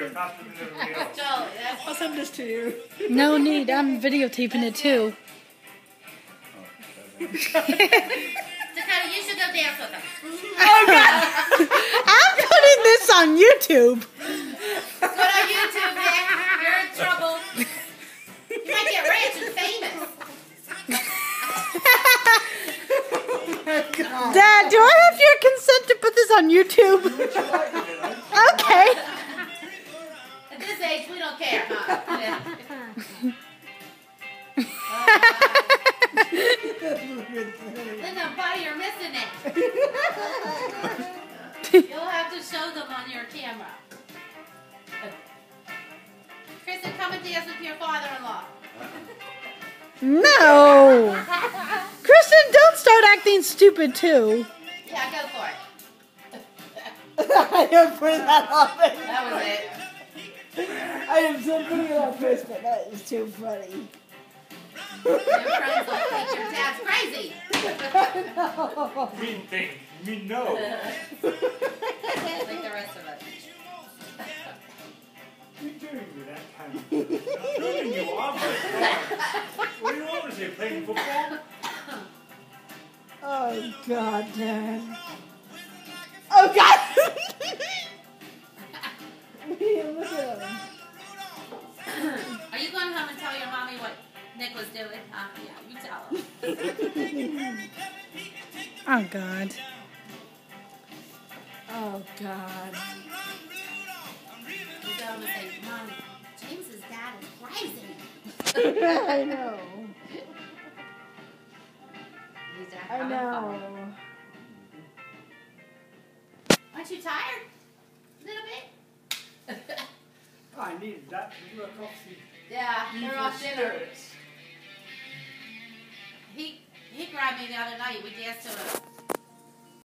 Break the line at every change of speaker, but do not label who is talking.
you're faster than everybody else.
I'll send this to you.
No need. I'm videotaping it too.
Dakota, you should go dance with them.
Oh God! I'm putting this on YouTube.
Go on YouTube, Nick. You're in trouble. You might get rich and famous.
Dad, do I have your consent to put this on YouTube? Okay.
At this age, we don't care, huh? Linda, buddy, you're missing it. You'll have to show them on your camera. Kristen, come and dance with your father-in-law.
No. Kristen, don't start acting stupid too.
Yeah, go for it.
I am putting that on there.
That was it.
I am so putting it on Facebook. That is too funny.
Your friends will think your dad's crazy.
Me think, me know.
Like the rest of us.
What are you doing with that kind of thing? I'm turning you off. What do you want to say? Playing football?
Oh, God, Dad. Oh, God! Look at him.
Are you going home and tell your mommy what Nick was doing? Yeah, you tell him.
Oh God.
Oh, God.
You go home and say, Mom, James's dad is crazy.
I know. I know.
Aren't you tired? A little bit?
I needed that to do a coffee.
Yeah, they're off dinner.
Spirits.
He grabbed me the other night. We danced to a